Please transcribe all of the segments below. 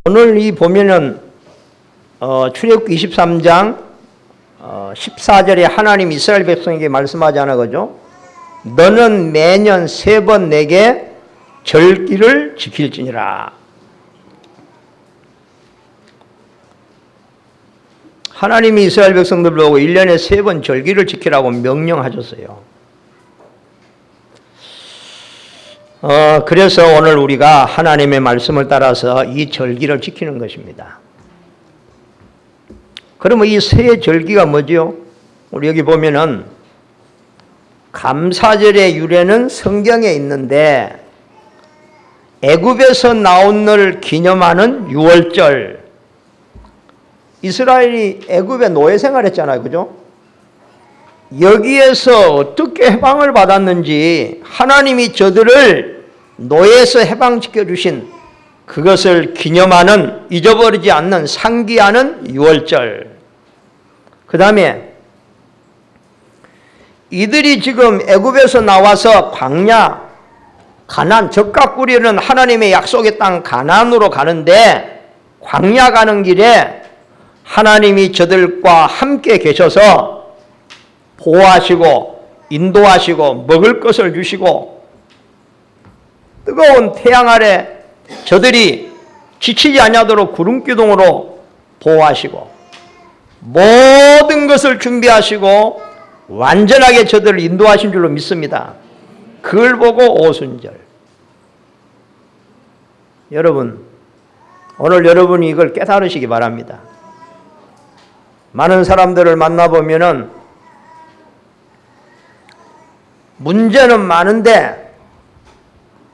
오늘 이 보면은 출애굽기 23장 14절에 하나님 이스라엘 백성에게 말씀하잖아, 그죠? 너는 매년 3번 내게 절기를 지킬지니라. 하나님이 이스라엘 백성들 보고 1년에 3번 절기를 지키라고 명령하셨어요. 그래서 오늘 우리가 하나님의 말씀을 따라서 이 절기를 지키는 것입니다. 그러면 이 세 절기가 뭐죠? 우리 여기 보면은 감사절의 유래는 성경에 있는데 애굽에서 나온 날 기념하는 유월절. 이스라엘이 애굽에 노예 생활했잖아요, 그죠? 여기에서 어떻게 해방을 받았는지 하나님이 저들을 노예에서 해방시켜 주신 그것을 기념하는, 잊어버리지 않는, 상기하는 유월절. 그 다음에 이들이 지금 애굽에서 나와서 광야, 가나안, 젖과 꿀이는 하나님의 약속의 땅 가나안으로 가는데 광야 가는 길에 하나님이 저들과 함께 계셔서 보호하시고 인도하시고 먹을 것을 주시고 뜨거운 태양 아래 저들이 지치지 아니하도록 구름기둥으로 보호하시고 모든 것을 준비하시고 완전하게 저들을 인도하신 줄로 믿습니다. 그걸 보고 오순절. 여러분, 오늘 여러분이 이걸 깨달으시기 바랍니다. 많은 사람들을 만나보면은 문제는 많은데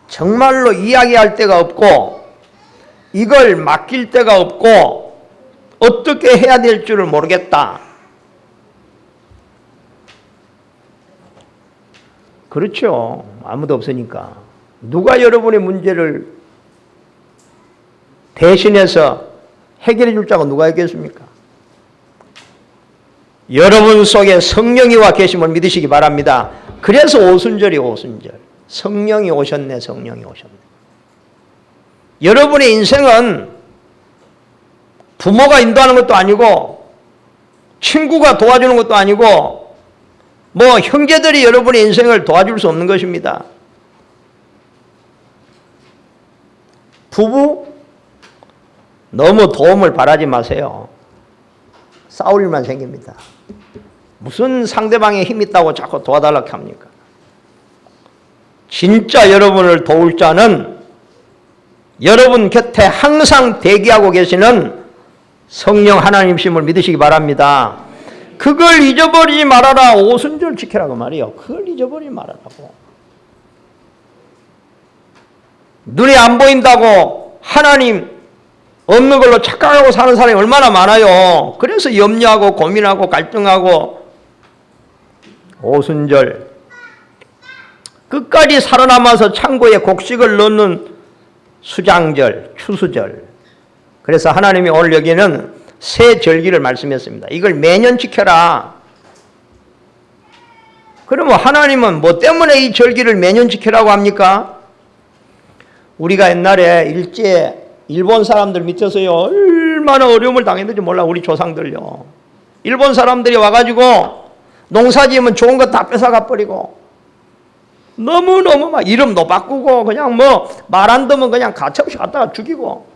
정말로 이야기할 데가 없고 이걸 맡길 데가 없고 어떻게 해야 될 줄을 모르겠다. 그렇죠. 아무도 없으니까. 누가 여러분의 문제를 대신해서 해결해 줄 자가 누가 있겠습니까? 여러분 속에 성령이 와 계심을 믿으시기 바랍니다. 그래서 오순절이 오순절. 성령이 오셨네, 성령이 오셨네. 여러분의 인생은 부모가 인도하는 것도 아니고 친구가 도와주는 것도 아니고 뭐 형제들이 여러분의 인생을 도와줄 수 없는 것입니다. 부부 너무 도움을 바라지 마세요. 싸울 일만 생깁니다. 무슨 상대방에 힘 있다고 자꾸 도와달라고 합니까? 진짜 여러분을 도울 자는 여러분 곁에 항상 대기하고 계시는 성령 하나님심을 믿으시기 바랍니다. 그걸 잊어버리지 말아라. 오순절 지키라고 말이에요. 그걸 잊어버리지 말아라고. 눈에 안 보인다고 하나님 없는 걸로 착각하고 사는 사람이 얼마나 많아요. 그래서 염려하고 고민하고 갈등하고. 오순절 끝까지 살아남아서 창고에 곡식을 넣는 수장절, 추수절. 그래서 하나님이 오늘 여기는 새 절기를 말씀했습니다. 이걸 매년 지켜라. 그러면 하나님은 뭐 때문에 이 절기를 매년 지키라고 합니까? 우리가 옛날에 일제 일본 사람들 밑에서요 얼마나 어려움을 당했는지 몰라. 우리 조상들요. 일본 사람들이 와가지고 농사 지으면 좋은 거 다 뺏어가 버리고 너무너무 막 이름도 바꾸고 그냥 뭐 말 안 듣면 그냥 가차없이 갖다가 죽이고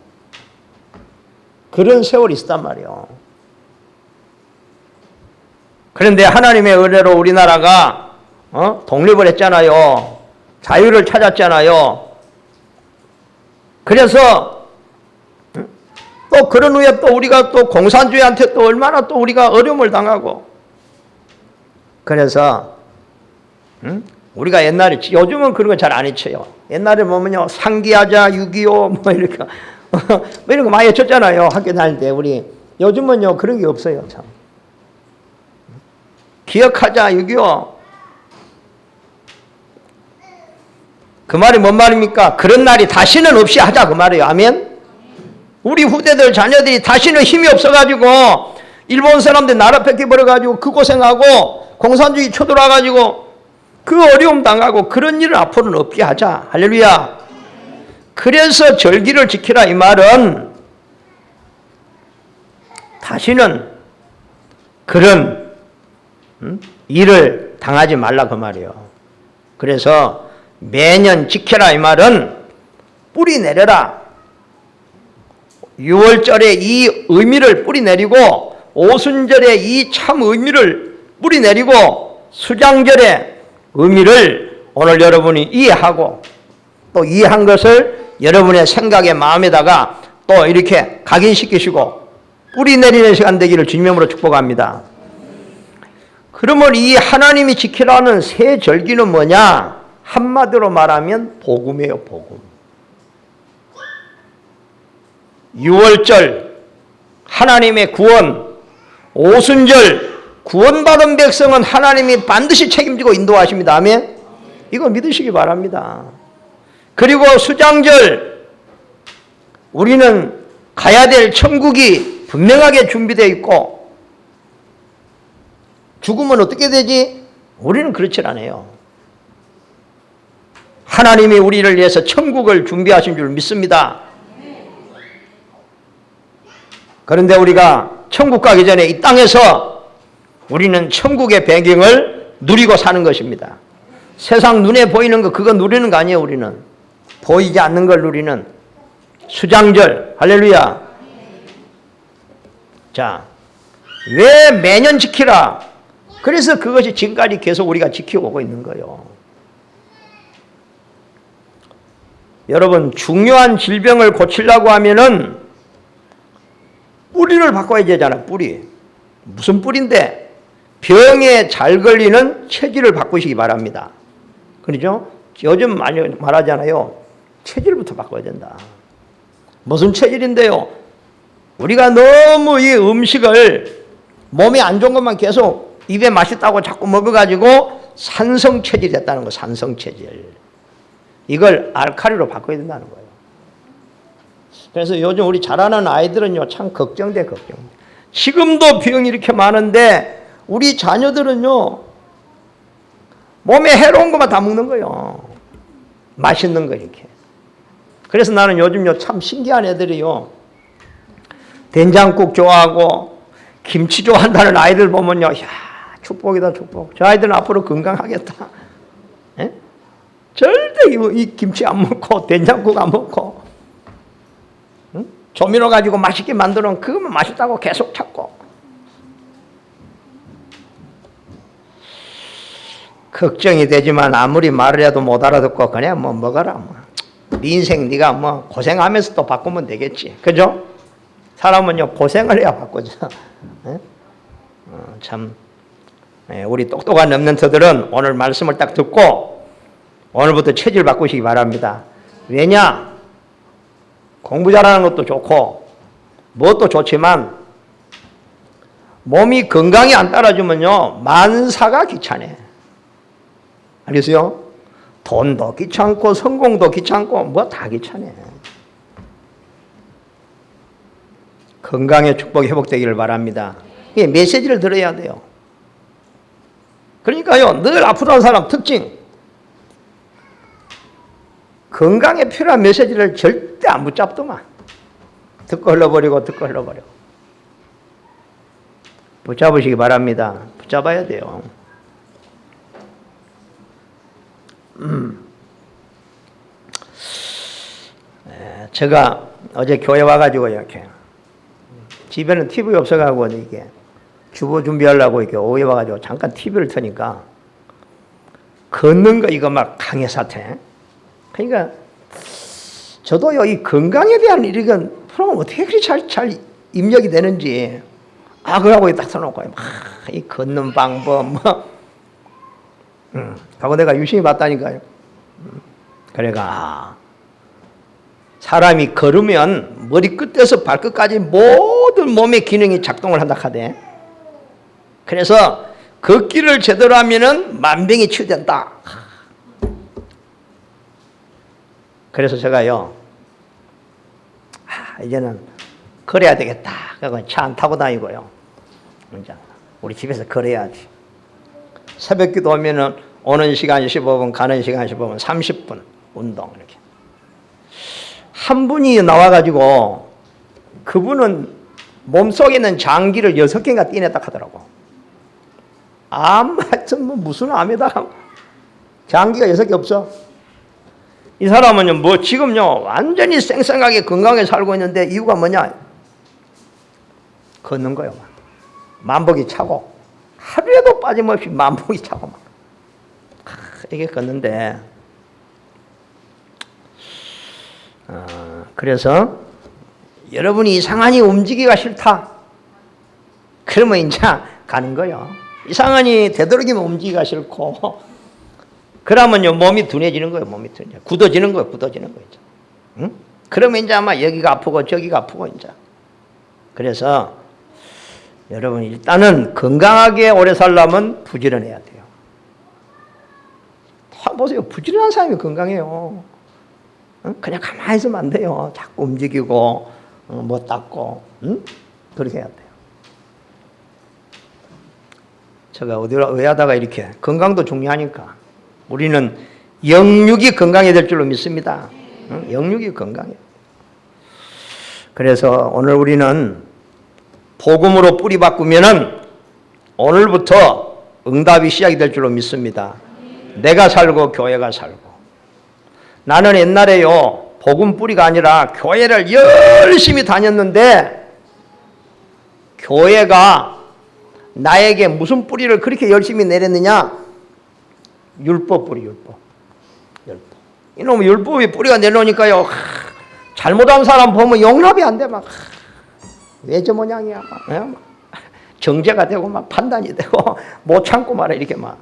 그런 세월이 있었단 말이에요. 그런데 하나님의 은혜로 우리나라가 독립을 했잖아요. 자유를 찾았잖아요. 그래서 또 그런 후에 또 우리가 또 공산주의한테 또 얼마나 또 우리가 어려움을 당하고 그래서 우리가 옛날에 요즘은 그런 거 잘 안 해쳐요. 옛날에 보면요 상기하자 6.25 뭐 이렇게 뭐 이런 거 많이 해쳤잖아요. 학교 다닐 때 우리. 요즘은요 그런 게 없어요. 참. 기억하자 6.25. 그 말이 뭔 말입니까? 그런 날이 다시는 없이 하자 그 말이에요. 아멘. 우리 후대들 자녀들이 다시는 힘이 없어가지고 일본 사람들 나라 뺏겨버려가지고 그 고생하고 공산주의 쳐들어와가지고 그 어려움 당하고 그런 일을 앞으로는 없게 하자. 할렐루야. 그래서 절기를 지키라 이 말은 다시는 그런 일을 당하지 말라 그 말이에요. 그래서 매년 지켜라 이 말은 뿌리 내려라. 6월절에 이 의미를 뿌리 내리고 오순절에 이 참 의미를 뿌리 내리고 수장절의 의미를 오늘 여러분이 이해하고 또 이해한 것을 여러분의 생각의 마음에다가 또 이렇게 각인시키시고 뿌리 내리는 시간 되기를 주님으로 축복합니다. 그러면 이 하나님이 지키라는 새 절기는 뭐냐? 한마디로 말하면 복음이에요. 복음. 6월절 하나님의 구원, 오순절 구원받은 백성은 하나님이 반드시 책임지고 인도하십니다. 아멘? 이거 믿으시기 바랍니다. 그리고 수장절 우리는 가야 될 천국이 분명하게 준비되어 있고 죽으면 어떻게 되지? 우리는 그렇지 않아요. 하나님이 우리를 위해서 천국을 준비하신 줄 믿습니다. 그런데 우리가 천국 가기 전에 이 땅에서 우리는 천국의 배경을 누리고 사는 것입니다. 세상 눈에 보이는 거 그거 누리는 거 아니에요. 우리는 보이지 않는 걸 누리는 수장절. 할렐루야. 자, 왜 매년 지키라? 그래서 그것이 지금까지 계속 우리가 지켜오고 있는 거예요. 여러분, 중요한 질병을 고치려고 하면은 뿌리를 바꿔야 되잖아. 뿌리. 무슨 뿌리인데? 병에 잘 걸리는 체질을 바꾸시기 바랍니다. 그렇죠? 요즘 많이 말하잖아요. 체질부터 바꿔야 된다. 무슨 체질인데요? 우리가 너무 이 음식을 몸에 안 좋은 것만 계속 입에 맛있다고 자꾸 먹어가지고 산성 체질이 됐다는 거. 산성 체질. 이걸 알칼리로 바꿔야 된다는 거예요. 그래서 요즘 우리 자라는 아이들은요, 참 걱정돼. 지금도 병이 이렇게 많은데 우리 자녀들은요, 몸에 해로운 것만 다 먹는 거예요. 맛있는 거 이렇게. 그래서 나는 요즘요, 참 신기한 애들이요, 된장국 좋아하고 김치 좋아한다는 아이들 보면요, 야, 축복이다, 축복. 저 아이들은 앞으로 건강하겠다. 에? 절대 이 김치 안 먹고 된장국 안 먹고, 응? 조미료 가지고 맛있게 만들어 놓은 그거만 맛있다고 계속 찾고. 걱정이 되지만 아무리 말을 해도 못 알아듣고 그냥 뭐 먹어라. 뭐. 네 인생 네가 뭐 고생하면서 또 바꾸면 되겠지. 그죠? 사람은요, 고생을 해야 바꾸죠. 참, 우리 똑똑한 렘넌트들은 오늘 말씀을 딱 듣고 오늘부터 체질 바꾸시기 바랍니다. 왜냐? 공부 잘하는 것도 좋고 무엇도 좋지만 몸이 건강이 안 따라주면요, 만사가 귀찮아. 알겠어요? 돈도 귀찮고 성공도 귀찮고 뭐 다 귀찮아. 건강의 축복이 회복되기를 바랍니다. 이게 메시지를 들어야 돼요. 그러니까요, 늘 아프다는 사람 특징, 건강에 필요한 메시지를 절대 안 붙잡더만. 듣고 흘러버리고 붙잡으시기 바랍니다. 붙잡아야 돼요. 제가 어제 교회 와가지고 이렇게 집에는 TV 없어가지고 이게 주보 준비하려고 이렇게 오후에 와가지고 잠깐 TV를 트니까 걷는 거 이거 막 강의 사태. 그러니까 저도요, 이 건강에 대한 이런 프로그램 어떻게 그렇게 잘 입력이 되는지, 그러고 딱 써놓고 이 걷는 방법 하고 내가 유심히 봤다니까요. 그래가 사람이 걸으면 머리끝에서 발끝까지 모든 몸의 기능이 작동을 한다 하대. 그래서 걷기를 제대로 하면은 만병이 치유된다. 그래서 제가요, 이제는 걸어야 되겠다. 그래서 차 안 타고 다니고요. 이제 우리 집에서 걸어야지. 새벽 기도 오면은 오는 시간 15분, 가는 시간 15분, 30분 운동 이렇게. 한 분이 나와가지고 그분은 몸속에 있는 장기를 6개가 떼냈다 하더라고. 하여튼 무슨 암에다가 장기가 6개 없어. 이 사람은요, 지금요, 완전히 쌩쌩하게 건강하게 살고 있는데 이유가 뭐냐? 걷는 거예요. 만보기 차고. 하루에도 빠짐없이 만보기 차고 막. 이게 걷는데. 그래서 여러분이 이상하니 움직이기가 싫다. 그러면 이제 가는 거예요. 이상하니 되도록이면 움직이기가 싫고, 그러면요 몸이 둔해지는 거예요. 몸이 둔해, 굳어지는 거예요. 굳어지는 거예요. 응? 그러면 이제 아마 여기가 아프고 저기가 아프고 이제. 그래서 여러분 일단은 건강하게 오래 살려면 부지런해야 돼요. 보세요. 부지런한 사람이 건강해요. 그냥 가만히 있으면 안 돼요. 자꾸 움직이고 뭐 닦고 그렇게 해야 돼요. 제가 왜 하다가 이렇게 건강도 중요하니까 우리는 영육이 건강해야 될 줄로 믿습니다. 영육이 건강해. 그래서 오늘 우리는 복음으로 뿌리 바꾸면은 오늘부터 응답이 시작이 될 줄로 믿습니다. 내가 살고 교회가 살고. 나는 옛날에요 복음 뿌리가 아니라 교회를 열심히 다녔는데 교회가 나에게 무슨 뿌리를 그렇게 열심히 내렸느냐? 율법 뿌리, 율법. 이놈의 율법이 뿌리가 내려오니까요 잘못한 사람 보면 용납이 안 돼. 막 왜 저 모양이야? 막 정죄가 되고 막 판단이 되고 못 참고 말아 이렇게 막.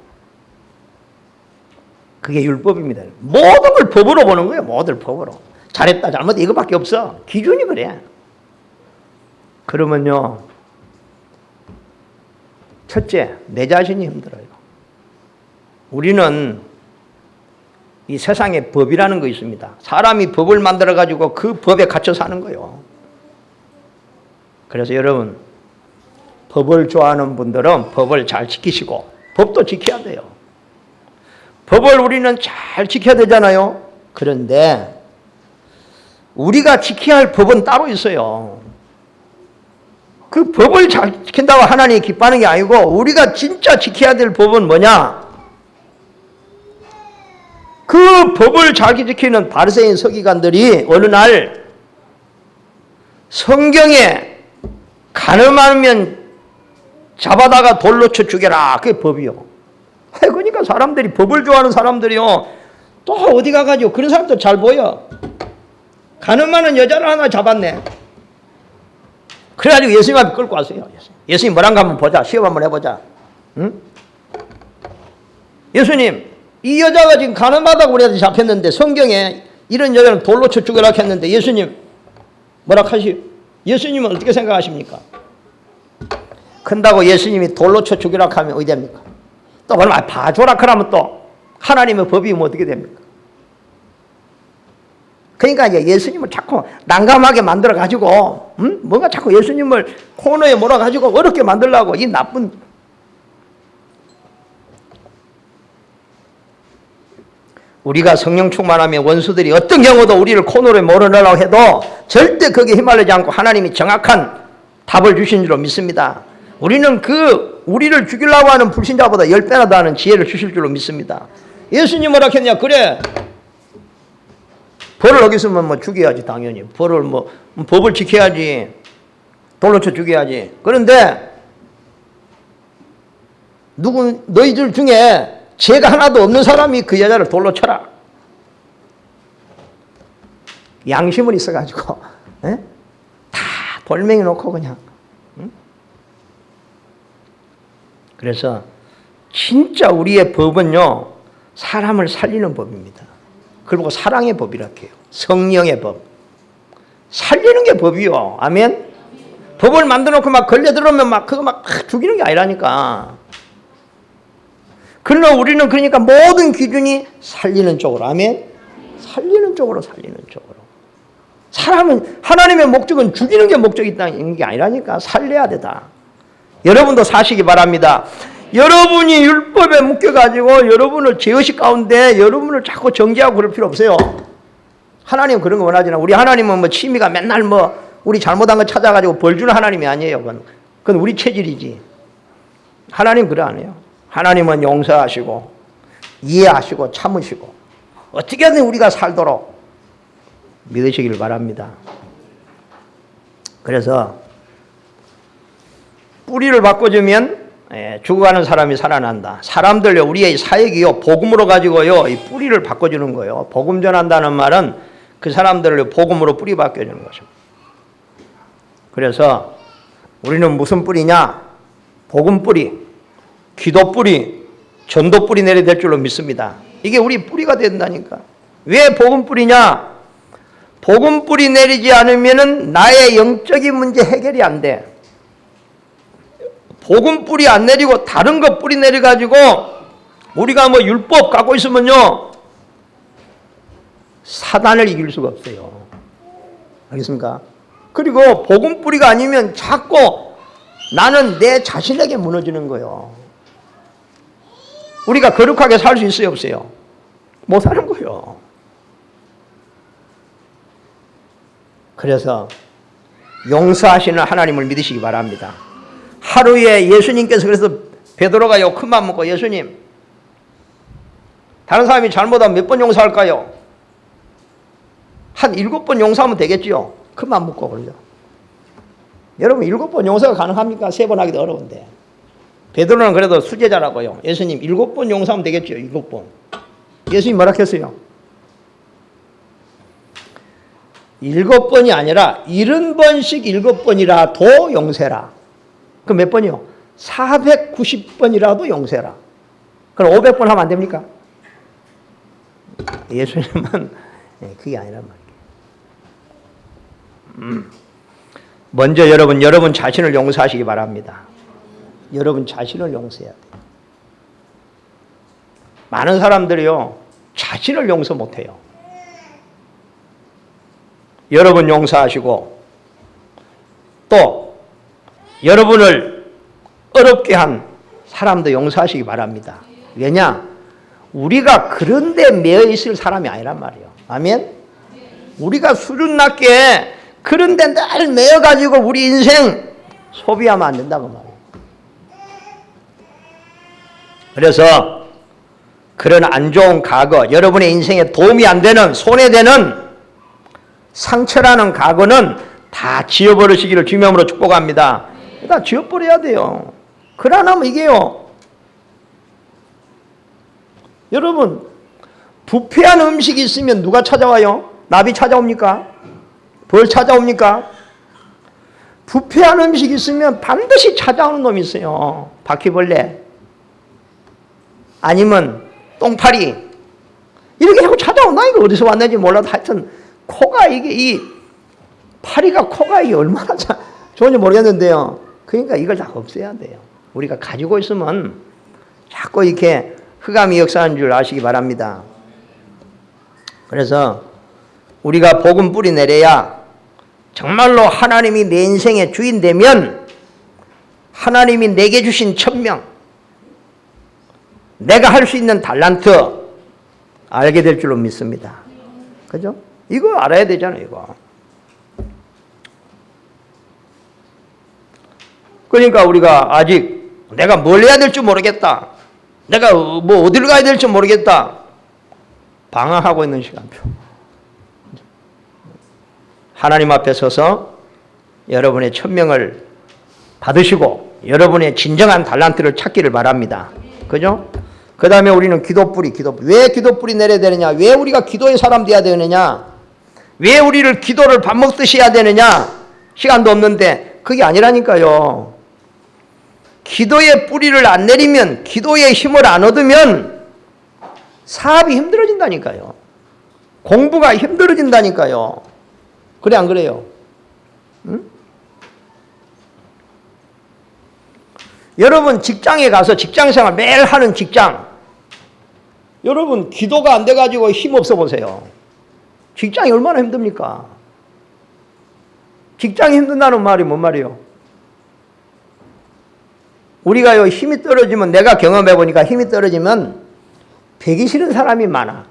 그게 율법입니다. 모든 걸 법으로 보는 거예요. 모든 법으로. 잘했다 잘못했다 이거밖에 없어. 기준이 그래. 그러면요 첫째, 내 자신이 힘들어요. 우리는 이 세상에 법이라는 거 있습니다. 사람이 법을 만들어 가지고 그 법에 갇혀 사는 거예요. 그래서 여러분 법을 좋아하는 분들은 법을 잘 지키시고 법도 지켜야 돼요. 법을 우리는 잘 지켜야 되잖아요. 그런데 우리가 지켜야 할 법은 따로 있어요. 그 법을 잘 지킨다고 하나님이 기뻐하는 게 아니고 우리가 진짜 지켜야 될 법은 뭐냐? 그 법을 잘 지키는 바리새인 서기관들이 어느 날 성경에 가늠하면 잡아다가 돌로 쳐 죽여라. 그게 법이요. 그러니까 사람들이 법을 좋아하는 사람들이요 또 어디 가가지고 그런 사람도 잘 보여. 가늠하는 여자를 하나 잡았네. 그래가지고 예수님 앞에 끌고 왔어요. 예수님 뭐란가 한번 보자. 시험 한번 해보자. 응? 예수님 이 여자가 지금 가늠하다고 우리한테 잡혔는데 성경에 이런 여자는 돌로 쳐 죽여라 했는데 예수님 뭐라 하시? 예수님은 어떻게 생각하십니까? 큰다고 예수님이 돌로 쳐 죽이라 하면 어디 됩니까? 또 그러면 봐줘라 하면 또 하나님의 법이 뭐 어떻게 됩니까? 그러니까 이제 예수님을 자꾸 난감하게 만들어 가지고 뭔가 자꾸 예수님을 코너에 몰아 가지고 어렵게 만들려고 이 나쁜. 우리가 성령 충만하면 원수들이 어떤 경우도 우리를 코너에 몰아넣으려고 해도 절대 거기에 휘말리지 않고 하나님이 정확한 답을 주신 줄로 믿습니다. 우리는 우리를 죽이려고 하는 불신자보다 10배나 더 하는 지혜를 주실 줄로 믿습니다. 예수님 뭐라 했냐? 그래 벌을 어겼으면 뭐 죽여야지 당연히. 법을 지켜야지. 돌로 쳐 죽여야지. 그런데 너희들 중에 죄가 하나도 없는 사람이 그 여자를 돌로 쳐라. 양심은 있어가지고 다 돌멩이 놓고 그냥. 그래서 진짜 우리의 법은요 사람을 살리는 법입니다. 그리고 사랑의 법이라고 해요. 성령의 법. 살리는 게 법이요. 아멘. 법을 만들어 놓고 막 걸려들으면 막 그거 막 죽이는 게 아니라니까. 그러나 우리는 그러니까 모든 기준이 살리는 쪽으로. 아멘. 살리는 쪽으로. 사람은 하나님의 목적은 죽이는 게 목적이 있다는 게 아니라니까. 살려야 되다. 여러분도 사시기 바랍니다. 여러분이 율법에 묶여가지고 여러분을 죄의식 가운데 여러분을 자꾸 정죄하고 그럴 필요 없어요. 하나님은 그런 거 원하지 않아요. 우리 하나님은 뭐 취미가 맨날 우리 잘못한 거 찾아가지고 벌 주는 하나님이 아니에요. 그건 우리 체질이지. 하나님 그래 안 해요. 하나님은 용서하시고 이해하시고 참으시고 어떻게든 우리가 살도록 믿으시길 바랍니다. 그래서 뿌리를 바꿔주면 죽어가는 사람이 살아난다. 사람들요, 우리의 사역이요, 복음으로 가지고요, 이 뿌리를 바꿔주는 거예요. 복음 전한다는 말은 그 사람들을 복음으로 뿌리 바꿔주는 거죠. 그래서 우리는 무슨 뿌리냐? 복음 뿌리, 기도 뿌리, 전도 뿌리 내려야 될 줄로 믿습니다. 이게 우리 뿌리가 된다니까. 왜 복음 뿌리냐? 복음 뿌리 내리지 않으면은 나의 영적인 문제 해결이 안 돼. 복음 뿌리 안 내리고 다른 거 뿌리 내려가지고 우리가 뭐 율법 갖고 있으면요, 사단을 이길 수가 없어요. 알겠습니까? 그리고 복음 뿌리가 아니면 자꾸 나는 내 자신에게 무너지는 거예요. 우리가 거룩하게 살 수 있어요, 없어요? 못 사는 거예요. 그래서 용서하시는 하나님을 믿으시기 바랍니다. 하루에 예수님께서 그래서 베드로가요, 큰맘 먹고, 예수님, 다른 사람이 잘못하면 몇 번 용서할까요? 한 7번 용서하면 되겠지요. 큰맘 먹고 그러죠. 여러분 7번 용서가 가능합니까? 3번 하기도 어려운데. 베드로는 그래도 수제자라고요. 예수님 7번 용서하면 되겠죠. 7번. 예수님 뭐라 했어요? 7번이 아니라 70번씩 7번이라도 용서해라. 그럼 몇 번이요? 490번이라도 용서해라. 그럼 500번 하면 안 됩니까? 예수님은 그게 아니란 말이에요. 먼저 여러분 자신을 용서하시기 바랍니다. 여러분 자신을 용서해야 돼요. 많은 사람들이요, 자신을 용서 못해요. 여러분 용서하시고 또 여러분을 어렵게 한 사람도 용서하시기 바랍니다. 왜냐? 우리가 그런 데 매여 있을 사람이 아니란 말이에요. 아멘? 우리가 수준 낮게 그런 데 늘 매여가지고 우리 인생 소비하면 안 된다고 말이에요. 그래서 그런 안 좋은 과거, 여러분의 인생에 도움이 안 되는, 손해되는 상처라는 과거는 다 지워버리시기를 주님으로 축복합니다. 다 지워버려야 돼요. 그러나면 이게요, 여러분, 부패한 음식이 있으면 누가 찾아와요? 나비 찾아옵니까? 벌 찾아옵니까? 부패한 음식이 있으면 반드시 찾아오는 놈이 있어요. 바퀴벌레, 아니면 똥파리, 이렇게 자꾸 찾아온다. 이거 어디서 왔는지 몰라도 하여튼 코가 이 파리가 코가 이게 얼마나 좋은지 모르겠는데요. 그러니까 이걸 다 없애야 돼요. 우리가 가지고 있으면 자꾸 이렇게 흑암이 역사하는 줄 아시기 바랍니다. 그래서 우리가 복음 뿌리 내려야 정말로 하나님이 내 인생의 주인 되면 하나님이 내게 주신 천명, 내가 할 수 있는 달란트 알게 될 줄로 믿습니다. 그죠? 이거 알아야 되잖아요, 이거. 그러니까 우리가 아직 내가 뭘 해야 될지 모르겠다, 내가 뭐 어디를 가야 될지 모르겠다, 방황하고 있는 시간표. 하나님 앞에 서서 여러분의 천명을 받으시고 여러분의 진정한 달란트를 찾기를 바랍니다. 그죠? 그 다음에 우리는 기도뿌리. 왜 기도뿌리 내려야 되느냐? 왜 우리가 기도의 사람 돼야 되느냐? 왜 우리를 기도를 밥 먹듯이 해야 되느냐? 시간도 없는데 그게 아니라니까요. 기도의 뿌리를 안 내리면, 기도의 힘을 안 얻으면 사업이 힘들어진다니까요. 공부가 힘들어진다니까요. 그래 안 그래요? 응? 여러분 직장에 가서 직장생활 매일 하는 직장, 여러분 기도가 안 돼가지고 힘없어 보세요. 직장이 얼마나 힘듭니까? 직장이 힘든다는 말이 뭔 말이에요? 우리가요, 힘이 떨어지면, 내가 경험해 보니까 힘이 떨어지면 배기 싫은 사람이 많아.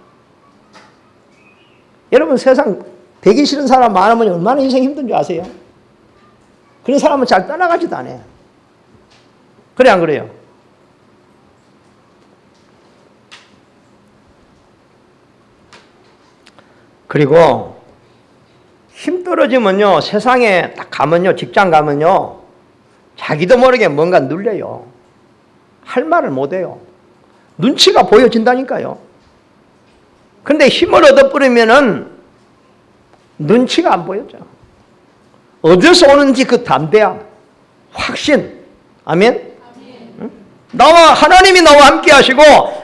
여러분 세상 배기 싫은 사람 많으면 얼마나 인생이 힘든 줄 아세요? 그런 사람은 잘 떠나가지도 않아요. 그래 안 그래요? 그리고 힘 떨어지면요, 세상에 딱 가면요, 직장 가면요, 자기도 모르게 뭔가 눌려요. 할 말을 못해요. 눈치가 보여진다니까요. 근데 힘을 얻어버리면은 눈치가 안 보여져. 어디서 오는지 그 담대함, 확신. 아멘? 응? 하나님이 나와 함께 하시고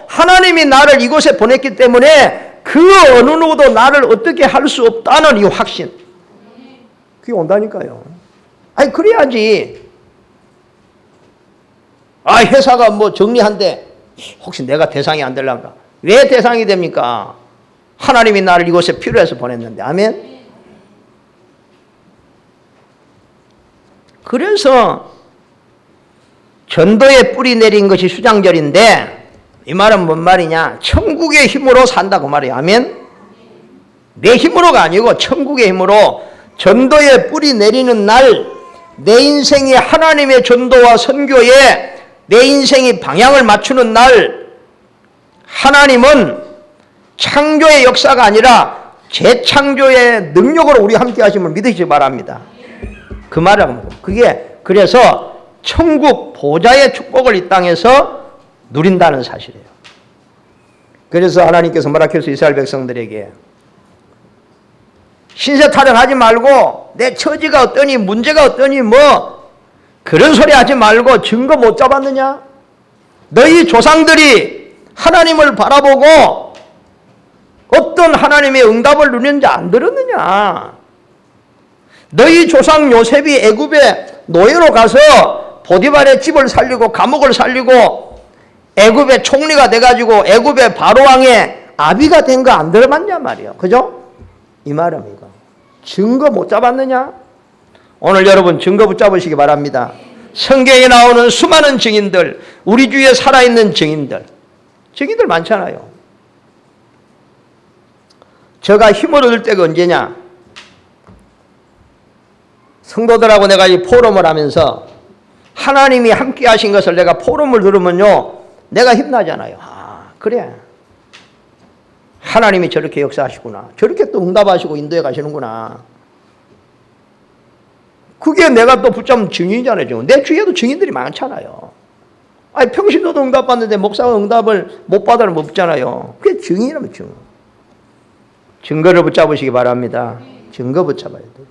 하나님이 나를 이곳에 보냈기 때문에 그 어느 누구도 나를 어떻게 할 수 없다는 이 확신. 그게 온다니까요. 아니 그래야지. 회사가 뭐 정리한대. 혹시 내가 대상이 안 될란가? 왜 대상이 됩니까? 하나님이 나를 이곳에 필요해서 보냈는데. 아멘? 그래서 전도에 뿌리 내린 것이 수장절인데 이 말은 뭔 말이냐? 천국의 힘으로 산다고 말이에요. 아멘? 내 힘으로가 아니고 천국의 힘으로 전도에 뿌리 내리는 날 내 인생이 하나님의 전도와 선교에 내 인생이 방향을 맞추는 날 하나님은 창조의 역사가 아니라 재창조의 능력으로 우리 함께 하심을 믿으시기 바랍니다. 그 말은 그게 그래서 천국 보좌의 축복을 이 땅에서 누린다는 사실이에요. 그래서 하나님께서 뭐라케서 이스라엘 백성들에게 신세 타령하지 말고 내 처지가 어떠니 문제가 어떠니 뭐 그런 소리 하지 말고 증거 못 잡았느냐? 너희 조상들이 하나님을 바라보고 어떤 하나님의 응답을 누렸는지 안 들었느냐? 너희 조상 요셉이 애굽에 노예로 가서 보디발의 집을 살리고 감옥을 살리고 애굽의 총리가 돼가지고 애굽의 바로왕의 아비가 된 거 안 들어봤냐 말이야. 그죠? 이 말은 이거. 증거 못 잡았느냐? 오늘 여러분 증거 붙잡으시기 바랍니다. 성경에 나오는 수많은 증인들, 우리 주위에 살아있는 증인들 많잖아요. 제가 힘을 얻을 때가 언제냐? 성도들하고 내가 이 포럼을 하면서 하나님이 함께 하신 것을 내가 포럼을 들으면요, 내가 힘나잖아요. 그래. 하나님이 저렇게 역사하시구나. 저렇게 또 응답하시고 인도에 가시는구나. 그게 내가 또 붙잡은 증인이잖아요. 내 주위에도 증인들이 많잖아요. 평신도도 응답받는데 목사가 응답을 못 받아는 못 붙잖아요. 그게 증인이라면 증인. 증거를 붙잡으시기 바랍니다. 증거 붙잡아야 돼요.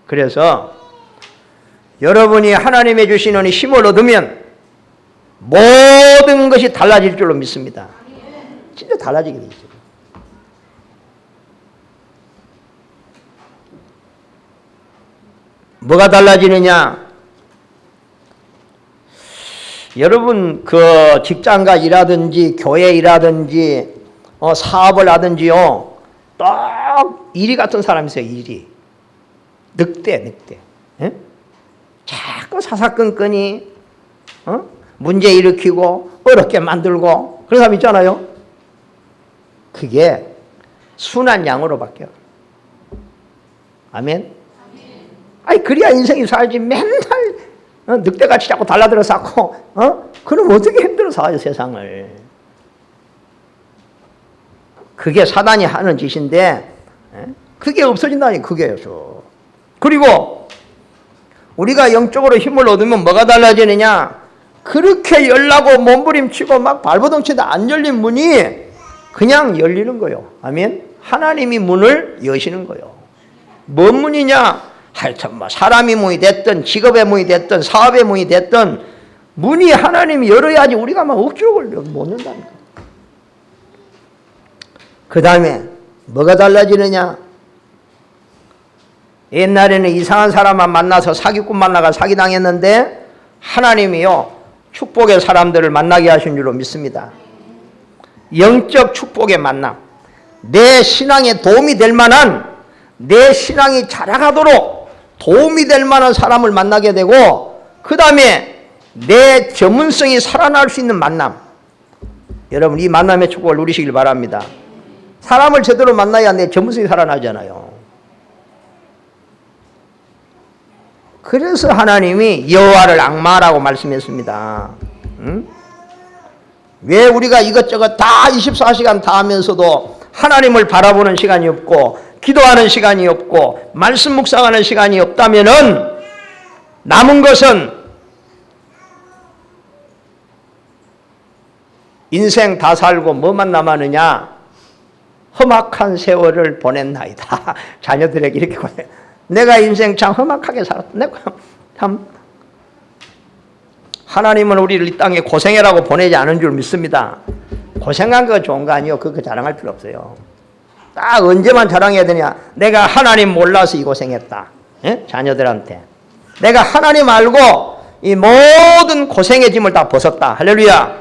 그래서 여러분이 하나님의 주시는 힘을 얻으면 모든 것이 달라질 줄로 믿습니다. 진짜 달라지게 되죠. 뭐가 달라지느냐? 여러분 그 직장가 일하든지 교회 일하든지 사업을 하든지요, 딱 일이 같은 사람이 있어요. 일이 늑대. 에? 자꾸 사사건건이 문제 일으키고 어렵게 만들고 그런 사람 있잖아요. 그게 순한 양으로 바뀌어. 아멘. 그래야 인생이 살지. 맨날 늑대같이 자꾸 달라들어 쌓고 그럼 어떻게 힘들어 살아요 세상을. 그게 사단이 하는 짓인데 그게 없어진다니. 그게요. 그리고 우리가 영적으로 힘을 얻으면 뭐가 달라지느냐? 그렇게 열라고 몸부림치고 막 발버둥치다 안 열린 문이 그냥 열리는 거예요. 아멘. 하나님이 문을 여시는 거예요. 뭔 문이냐? 하여튼 뭐 사람이 문이 됐든 직업의 문이 됐든 사업의 문이 됐든 문이 하나님이 열어야지 우리가 막 억지로 걸려 못 연다니까. 그 다음에 뭐가 달라지느냐? 옛날에는 이상한 사람만 만나서 사기꾼 만나가 사기당했는데 하나님이요 축복의 사람들을 만나게 하신 줄로 믿습니다. 영적 축복의 만남, 내 신앙에 도움이 될 만한, 내 신앙이 자라가도록 도움이 될 만한 사람을 만나게 되고, 그 다음에 내 전문성이 살아날 수 있는 만남. 여러분 이 만남의 축복을 누리시길 바랍니다. 사람을 제대로 만나야 내 전문성이 살아나잖아요. 그래서 하나님이 여호와를 악마라고 말씀했습니다. 응? 왜 우리가 이것저것 다 24시간 다 하면서도 하나님을 바라보는 시간이 없고 기도하는 시간이 없고 말씀 묵상하는 시간이 없다면은 남은 것은 인생 다 살고 뭐만 남았느냐? 험악한 세월을 보냈나이다. 자녀들에게 이렇게 고해. 내가 인생 참 험악하게 살았다. 내가 참 하나님은 우리를 이 땅에 고생해라고 보내지 않은 줄 믿습니다. 고생한 거 좋은 거 아니요. 그거 자랑할 필요 없어요. 딱 언제만 자랑해야 되냐? 내가 하나님 몰라서 이 고생했다. 예? 자녀들한테. 내가 하나님 알고 이 모든 고생의 짐을 다 벗었다. 할렐루야.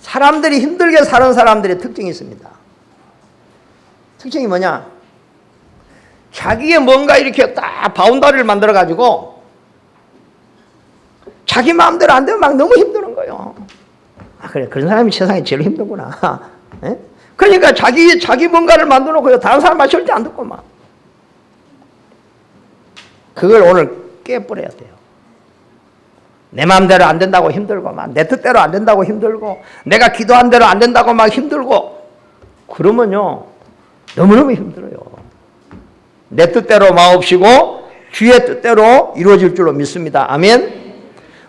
사람들이 힘들게 사는 사람들의 특징이 있습니다. 특징이 뭐냐? 자기의 뭔가 이렇게 딱 바운더리를 만들어가지고 자기 마음대로 안 되면 막 너무 힘드는 거예요. 아, 그래. 그런 사람이 세상에 제일 힘들구나. 예? 그러니까 자기 뭔가를 만들어 놓고 다른 사람 말 절대 안 듣고 막. 그걸 오늘 깨버려야 돼요. 내 마음대로 안 된다고 힘들고 막 내 뜻대로 안 된다고 힘들고 내가 기도한 대로 안 된다고 막 힘들고 그러면요 너무너무 힘들어요. 내 뜻대로 마옵시고 주의 뜻대로 이루어질 줄로 믿습니다. 아멘.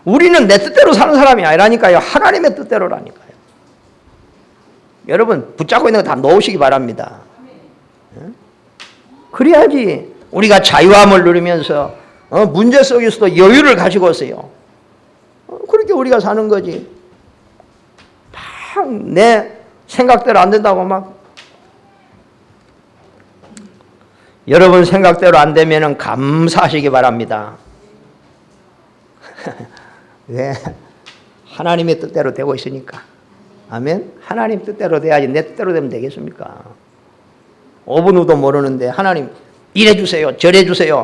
우리는 내 뜻대로 사는 사람이 아니라니까요. 하나님의 뜻대로라니까요. 여러분 붙잡고 있는 거 다 놓으시기 바랍니다. 그래야지 우리가 자유함을 누리면서 문제 속에서도 여유를 가지고 있어요. 그렇게 우리가 사는 거지. 막 내 생각대로 안 된다고 막. 여러분 생각대로 안 되면 감사하시기 바랍니다. 왜? 하나님의 뜻대로 되고 있으니까. 아멘? 하나님 뜻대로 돼야지 내 뜻대로 되면 되겠습니까? 5분 후도 모르는데 하나님 이래 주세요 저래 주세요.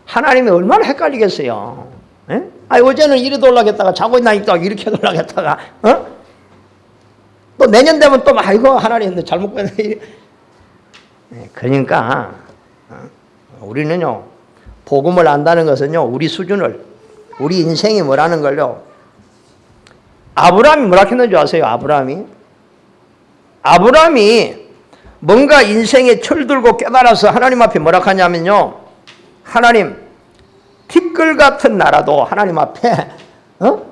하나님이 얼마나 헷갈리겠어요. 예? 아니 어제는 이래 돌라겠다가 자고 있나니까 이렇게 돌라겠다가 또 내년 되면 또 아이고 하나님 너 잘못 봤네. 그러니까 우리는요 복음을 안다는 것은요 우리 수준을 우리 인생이 뭐라는 걸요. 아브라함이 뭐라 했는 줄 아세요? 아브라함이 뭔가 인생에 철들고 깨달아서 하나님 앞에 뭐라 하냐면요. 하나님 티끌 같은 나라도 하나님 앞에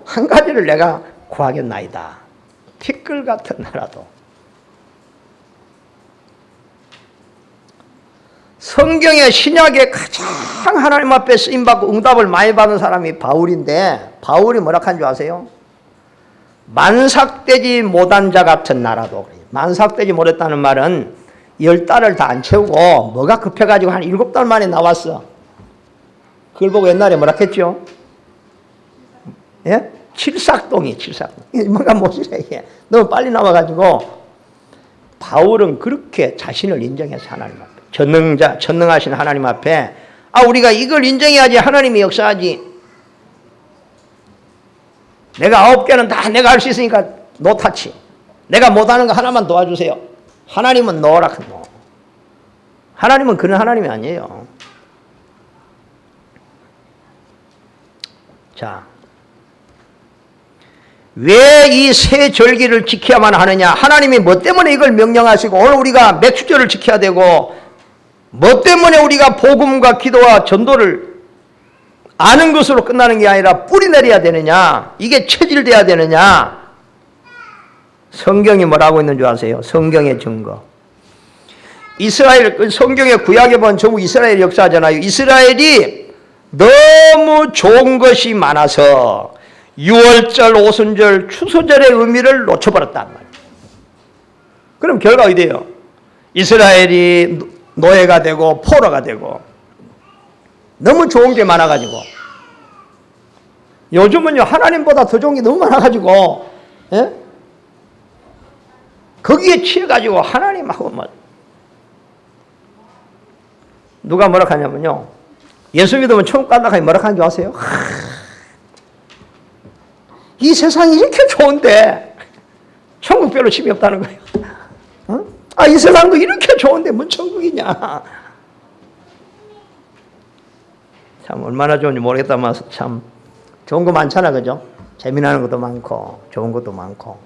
한 가지를 내가 구하겠나이다. 티끌 같은 나라도. 성경의 신약에 가장 하나님 앞에 쓰임받고 응답을 많이 받은 사람이 바울인데 바울이 뭐라 한 줄 아세요? 만삭되지 못한 자 같은 나라도. 만삭되지 못했다는 말은 10달을 다 안 채우고 뭐가 급해가지고 한 7달 만에 나왔어. 그걸 보고 옛날에 뭐라 했죠? 예? 칠삭동이. 뭔가 못이래 이게. 너무 빨리 나와가지고 바울은 그렇게 자신을 인정해서 하나님 앞에 전능하신 하나님 앞에 우리가 이걸 인정해야지 하나님이 역사하지. 내가 9개는 다 내가 할 수 있으니까 노타치. 내가 못하는 거 하나만 도와주세요. 하나님은 노라. 하나님은 그런 하나님이 아니에요. 자, 왜 이 세 절기를 지켜야만 하느냐? 하나님이 뭐 때문에 이걸 명령하시고 오늘 우리가 맥주절을 지켜야 되고 뭐 때문에 우리가 복음과 기도와 전도를 아는 것으로 끝나는 게 아니라 뿌리 내려야 되느냐? 이게 체질돼야 되느냐? 성경이 뭐라고 있는 줄 아세요? 성경의 증거. 이스라엘, 성경의 구약에 보면 전부 이스라엘 역사잖아요. 이스라엘이 너무 좋은 것이 많아서 유월절, 오순절, 추수절의 의미를 놓쳐버렸단 말이에요. 그럼 결과 어디 돼요? 이스라엘이 노예가 되고 포로가 되고 너무 좋은 게 많아가지고 요즘은요 하나님보다 더 좋은 게 너무 많아가지고 예? 거기에 취해가지고 하나님하고 뭐 누가 뭐라 하냐면요 예수 믿으면 천국 간다고 하니 뭐라 하는 줄 아세요? 이 세상이 이렇게 좋은데 천국 별로 힘이 없다는 거예요. 이 세상도 이렇게 좋은데 뭔 천국이냐. 참 얼마나 좋은지 모르겠다만 참 좋은 거 많잖아, 그죠? 재미나는 것도 많고 좋은 것도 많고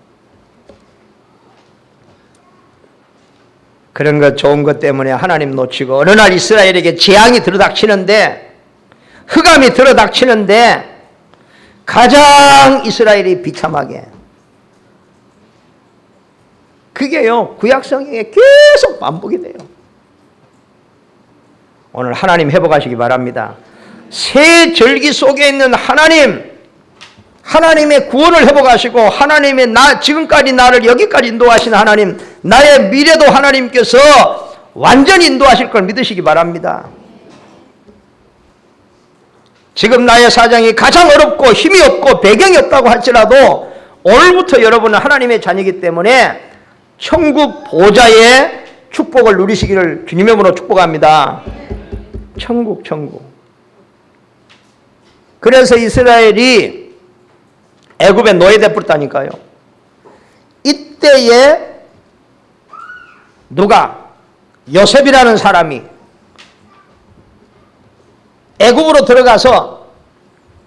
그런 것 좋은 것 때문에 하나님 놓치고 어느 날 이스라엘에게 재앙이 들어닥치는데 흑암이 들어닥치는데 가장 이스라엘이 비참하게 그게요 구약 성경에 계속 반복이 돼요. 오늘 하나님 회복하시기 바랍니다. 새 절기 속에 있는 하나님의 구원을 회복하시고 하나님의 지금까지 나를 여기까지 인도하신 하나님, 나의 미래도 하나님께서 완전히 인도하실 걸 믿으시기 바랍니다. 지금 나의 사정이 가장 어렵고 힘이 없고 배경이 없다고 할지라도 오늘부터 여러분은 하나님의 자녀이기 때문에 천국 보좌의 축복을 누리시기를 주님의 이름으로 축복합니다. 천국. 그래서 이스라엘이 애굽에 노예돼 버렸다니까요. 이때에 누가 요셉이라는 사람이 애굽으로 들어가서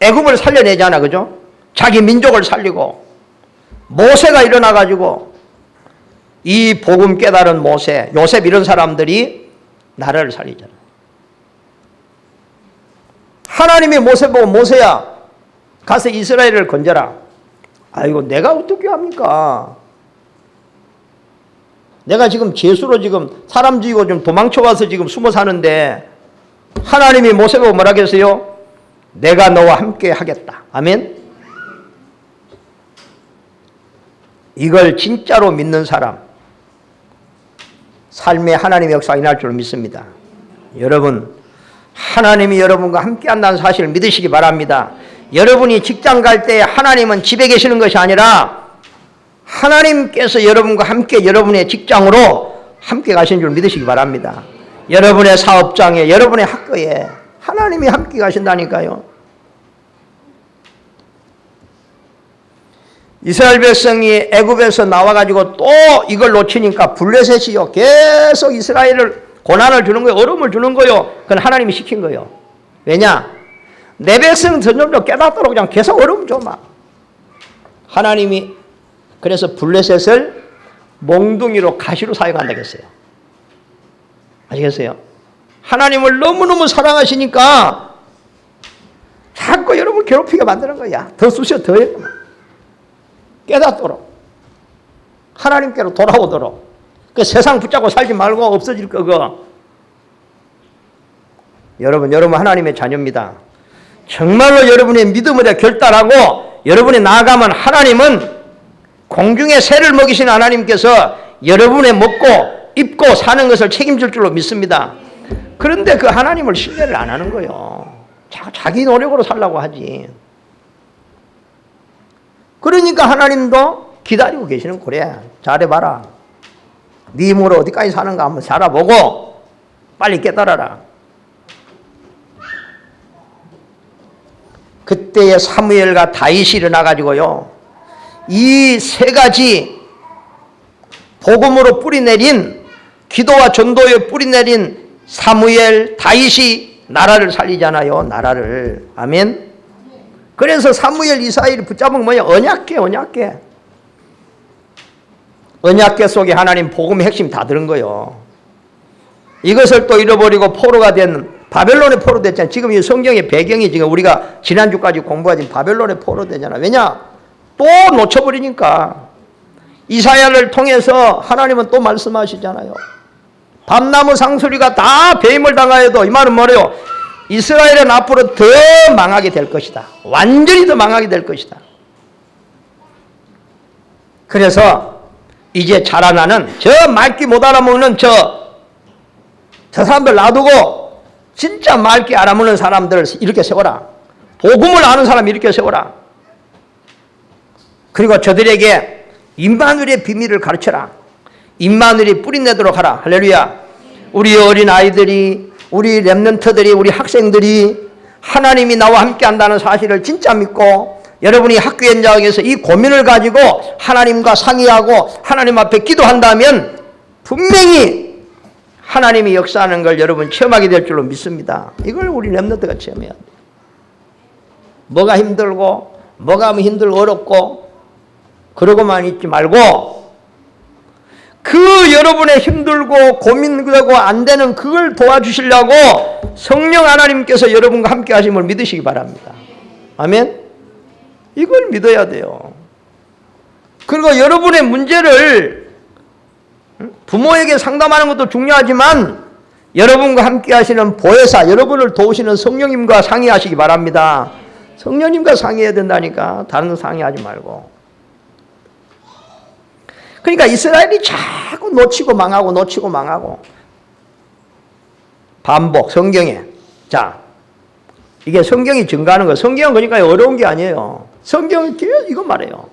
애굽을 살려내잖아, 그죠? 자기 민족을 살리고 모세가 일어나가지고 이 복음 깨달은 모세, 요셉 이런 사람들이 나라를 살리잖아. 하나님이 모세 보고 모세야 가서 이스라엘을 건져라. 아이고 내가 어떻게 합니까? 내가 지금 죄수로 지금 사람 죽이고 좀 도망쳐와서 지금 숨어 사는데 하나님이 모세 보고 뭐라 했어요? 내가 너와 함께 하겠다. 아멘? 이걸 진짜로 믿는 사람 삶에 하나님의 역사가 일어날 줄 믿습니다. 여러분 하나님이 여러분과 함께 한다는 사실을 믿으시기 바랍니다. 여러분이 직장 갈 때 하나님은 집에 계시는 것이 아니라 하나님께서 여러분과 함께 여러분의 직장으로 함께 가시는 줄 믿으시기 바랍니다. 여러분의 사업장에 여러분의 학교에 하나님이 함께 가신다니까요. 이스라엘 백성이 애굽에서 나와가지고 또 이걸 놓치니까 블레셋이요 계속 이스라엘을 고난을 주는 거예요. 어려움을 주는 거예요. 그건 하나님이 시킨 거예요. 왜냐? 내 백성은 점점 더 깨닫도록 그냥 계속 어려움 줘 막. 하나님이 그래서 블레셋을 몽둥이로 가시로 사용한다고 했어요. 아시겠어요? 하나님을 너무너무 사랑하시니까 자꾸 여러분 괴롭히게 만드는 거야. 더 쑤셔 더 해. 깨닫도록 하나님께로 돌아오도록 그 세상 붙잡고 살지 말고 없어질 거고. 여러분 하나님의 자녀입니다. 정말로 여러분의 믿음을 결단하고 여러분이 나아가면 하나님은 공중의 새를 먹이신 하나님께서 여러분의 먹고 입고 사는 것을 책임질 줄로 믿습니다. 그런데 그 하나님을 신뢰를 안 하는 거예요. 자기 노력으로 살라고 하지. 그러니까 하나님도 기다리고 계시는 거래. 잘해봐라. 네 힘으로 어디까지 사는가 한번 살아보고 빨리 깨달아라. 그때의 사무엘과 다윗이 일어나가지고요. 이 세 가지 복음으로 뿌리내린 기도와 전도에 뿌리내린 사무엘, 다윗이 나라를 살리잖아요. 나라를. 아멘. 그래서 사무엘, 이사야를 붙잡은 뭐냐? 언약궤. 언약궤 속에 하나님 복음의 핵심 다 들은 거예요. 이것을 또 잃어버리고 포로가 된 바벨론의 포로 됐잖아요. 지금 이 성경의 배경이 지금 우리가 지난주까지 공부하신 바벨론의 포로 되잖아. 왜냐? 또 놓쳐버리니까. 이사야를 통해서 하나님은 또 말씀하시잖아요. 밤나무 상수리가 다 배임을 당하여도 이 말은 뭐래요? 이스라엘은 앞으로 더 망하게 될 것이다. 완전히 더 망하게 될 것이다. 그래서 이제 자라나는 저 맑기 못 알아먹는 저 사람들 놔두고 진짜 맑게 알아먹는 사람들을 이렇게 세워라. 복음을 아는 사람 이렇게 세워라. 그리고 저들에게 임마누엘의 비밀을 가르쳐라. 임마누엘이 뿌리내도록 하라. 할렐루야. 우리 어린 아이들이, 우리 렘넌트들이, 우리 학생들이 하나님이 나와 함께 한다는 사실을 진짜 믿고 여러분이 학교 현장에서 이 고민을 가지고 하나님과 상의하고 하나님 앞에 기도한다면 분명히 하나님이 역사하는 걸 여러분 체험하게 될 줄로 믿습니다. 이걸 우리 렘넌트가 체험해야 돼요. 뭐가 힘들고 뭐가 힘들고 어렵고 그러고만 있지 말고 그 여러분의 힘들고 고민되고 안 되는 그걸 도와주시려고 성령 하나님께서 여러분과 함께 하심을 믿으시기 바랍니다. 아멘? 이걸 믿어야 돼요. 그리고 여러분의 문제를 부모에게 상담하는 것도 중요하지만 여러분과 함께 하시는 보혜사, 여러분을 도우시는 성령님과 상의하시기 바랍니다. 성령님과 상의해야 된다니까. 다른 상의하지 말고. 그러니까 이스라엘이 자꾸 놓치고 망하고 반복 성경에. 자, 이게 성경이 증가하는 거예요. 성경은 그러니까 어려운 게 아니에요. 성경은 계속 이거 말해요.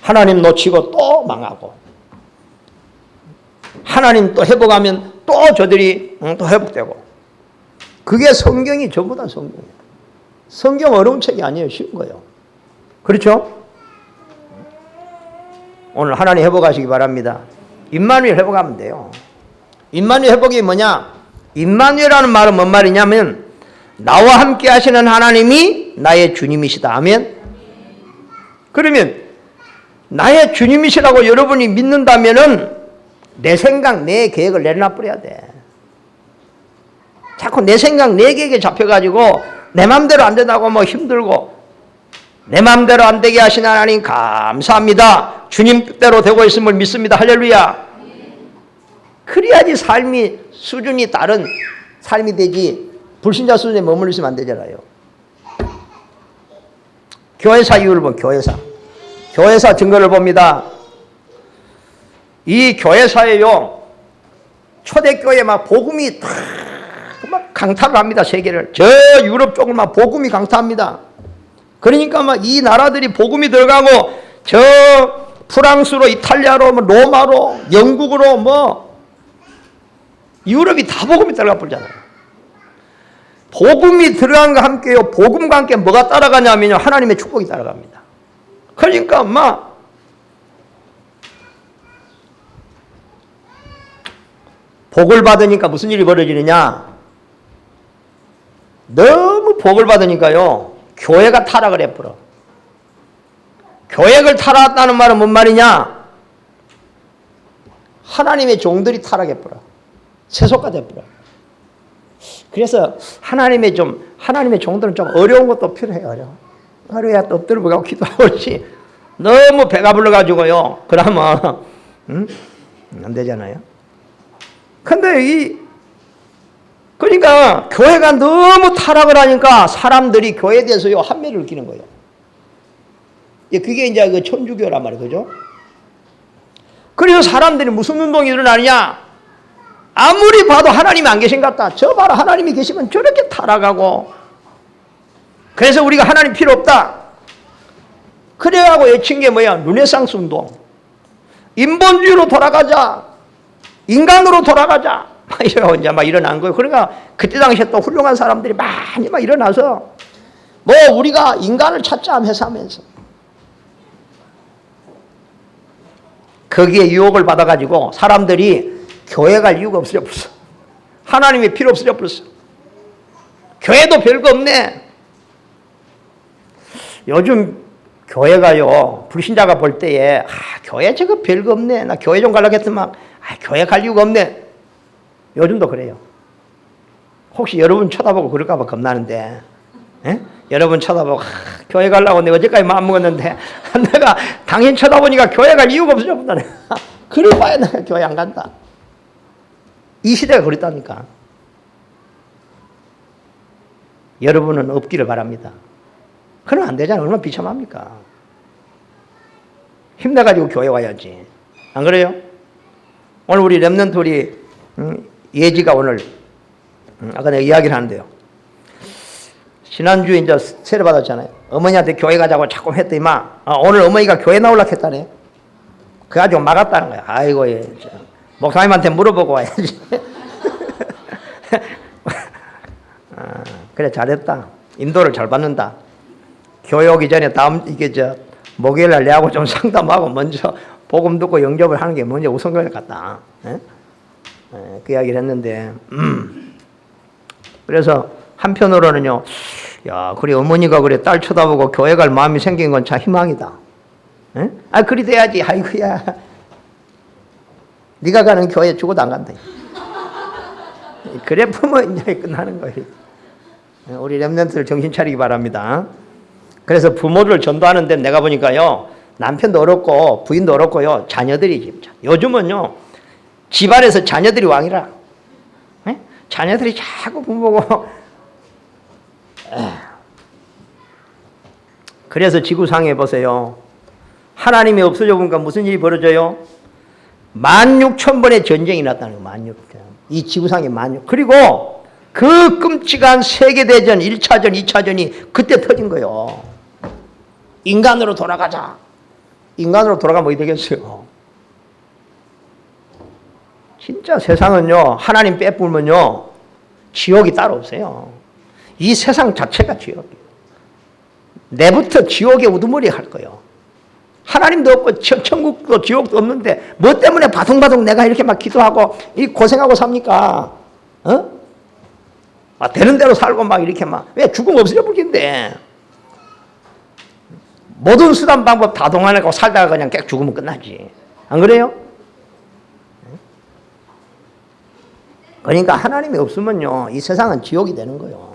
하나님 놓치고 또 망하고 하나님 또 회복하면 또 저들이 또 회복되고. 그게 성경이 전부 다 성경이에요. 성경 어려운 책이 아니에요. 쉬운 거예요. 그렇죠? 오늘 하나님 회복하시기 바랍니다. 임마누엘 회복하면 돼요. 임마누엘 회복이 뭐냐? 임마누엘이라는 말은 뭔 말이냐면 나와 함께 하시는 하나님이 나의 주님이시다. 아멘? 그러면 나의 주님이시라고 여러분이 믿는다면은 내 생각, 내 계획을 내려놔버려야 돼. 자꾸 내 생각, 내 계획에 잡혀가지고 내 맘대로 안 된다고 뭐 힘들고 내 맘대로 안 되게 하신 하나님 감사합니다. 주님 뜻대로 되고 있음을 믿습니다. 할렐루야. 그래야지 삶이 수준이 다른 삶이 되지 불신자 수준에 머물러 있으면 안 되잖아요. 교회사 이유를 보면 교회사 증거를 봅니다. 이 교회사에요. 초대교회 막 복음이 막 강타를 합니다. 세계를. 저 유럽 쪽을 막 복음이 강타합니다. 그러니까 막 이 나라들이 복음이 들어가고 저 프랑스로 이탈리아로 뭐 로마로 영국으로 뭐 유럽이 다 복음이 들어가 버리잖아요. 복음이 들어간과 함께요. 복음과 함께 뭐가 따라가냐면요. 하나님의 축복이 따라갑니다. 그러니까 막 복을 받으니까 무슨 일이 벌어지느냐? 너무 복을 받으니까요. 교회가 타락을 해버려. 교회를 타락했다는 말은 뭔 말이냐? 하나님의 종들이 타락해버려. 세속화 돼버려. 그래서 하나님의 종들은 좀 어려운 것도 필요해요. 하루에 또 엎드려 기도하고 그렇지. 너무 배가 불러가지고요. 그러면 안 되잖아요. 근데 그러니까 교회가 너무 타락을 하니까 사람들이 교회에 대해서요 한매를 느끼는 거예요. 그게 이제 그 천주교란 말이에요, 그죠? 그래서 사람들이 무슨 운동이 일어나느냐? 아무리 봐도 하나님이 안 계신 것 같다. 저 봐라, 하나님이 계시면 저렇게 타락하고. 그래서 우리가 하나님 필요 없다. 그래가고 외친 게 뭐야? 르네상스 운동. 인본주의로 돌아가자. 인간으로 돌아가자. 이러고 이제 막 일어난 거예요. 그러니까 그때 당시에 또 훌륭한 사람들이 많이 막 일어나서 뭐 우리가 인간을 찾자 하면서 거기에 유혹을 받아가지고 사람들이 교회 갈 이유가 없어져 버렸어. 하나님이 필요 없어져 버렸어. 교회도 별거 없네. 요즘 교회가요, 불신자가 볼 때에 교회 저거 별거 없네. 나 교회 좀 가려고 했더만 교회 갈 이유가 없네. 요즘도 그래요. 혹시 여러분 쳐다보고 그럴까 봐 겁나는데, 에? 여러분 쳐다보고 교회 가려고 내가 어제까지 마음 먹었는데 내가 당신 쳐다보니까 교회 갈 이유가 없어져 본다네. 그럴 바에 내가 교회 안 간다. 이 시대가 그랬다니까. 여러분은 없기를 바랍니다. 그러면 안 되잖아요. 얼마나 비참합니까? 힘내가지고 교회 와야지. 안 그래요? 오늘 우리 렘넌트 우리 예지가 오늘 아까 내가 이야기를 하는데요. 지난주에 이제 세례 받았잖아요. 어머니한테 교회 가자고 자꾸 했더니만 오늘 어머니가 교회 나오려고 했다네. 그래가지고 막았다는 거야. 아이고, 예. 목사님한테 물어보고 와야지. 그래, 잘했다. 인도를 잘 받는다. 교회 오기 전에 목요일 날 내하고 좀 상담하고 먼저 복음 듣고 영접을 하는 게 먼저 우선될 것 같다. 에? 그 이야기를 했는데 그래서 한편으로는요, 야, 그래 어머니가 그래 딸 쳐다보고 교회 갈 마음이 생긴 건 참 희망이다. 에? 아, 그리 돼야지. 아이고야, 네가 가는 교회 죽어도 안 간다. 그래 부모 이제 끝나는 거예요. 우리 렘넌트들 정신 차리기 바랍니다. 그래서 부모를 전도하는데 내가 보니까요, 남편도 어렵고 부인도 어렵고요, 자녀들이 진짜 요즘은요 집안에서 자녀들이 왕이라. 에? 자녀들이 자꾸 부모고. 그래서 지구상에 보세요, 하나님이 없어져 보니까 무슨 일이 벌어져요? 16,000번의 전쟁이 났다는 거예요. 16,000. 이 지구상에 16,000. 그리고 그 끔찍한 세계대전 1차전 2차전이 그때 터진 거예요. 인간으로 돌아가자. 인간으로 돌아가면 어떻게 되겠어요? 진짜 세상은요, 하나님 빼뿔면요 지옥이 따로 없어요. 이 세상 자체가 지옥이에요. 내부터 지옥의 우두머리 할 거예요. 하나님도 없고 천국도 지옥도 없는데 뭐 때문에 바둥바둥 내가 이렇게 막 기도하고 이 고생하고 삽니까? 어? 아, 되는 대로 살고 막 이렇게 막, 왜 죽음 없어져 버린데. 모든 수단 방법 다 동원하고 살다가 그냥 깨 죽으면 끝나지. 안 그래요? 그러니까 하나님이 없으면요 이 세상은 지옥이 되는 거예요.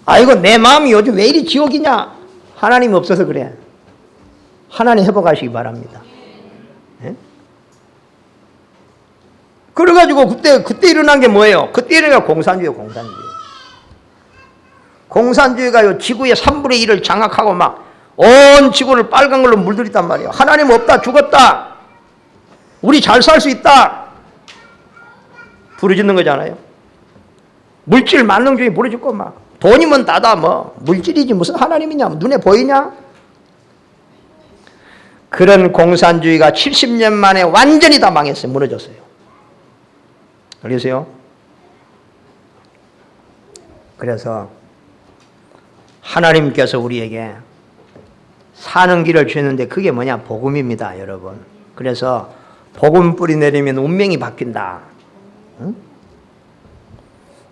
아, 이거 내 마음이 요즘 왜 이리 지옥이냐? 하나님이 없어서 그래. 하나님 회복하시기 바랍니다. 네? 그래가지고 그때 일어난 게 뭐예요? 그때 일어난 게 공산주의예요, 공산주의. 공산주의가 지구의 3분의 1을 장악하고 막 온 지구를 빨간 걸로 물들였단 말이에요. 하나님 없다, 죽었다. 우리 잘 살 수 있다. 부르짖는 거잖아요. 물질 만능주의 부르짖고 막 돈이면 다다 뭐 물질이지 무슨 하나님이냐, 눈에 보이냐? 그런 공산주의가 70년 만에 완전히 다 망했어요. 무너졌어요. 알겠어요? 그래서 하나님께서 우리에게 사는 길을 주셨는데 그게 뭐냐? 복음입니다, 여러분. 그래서 복음 뿌리 내리면 운명이 바뀐다. 응?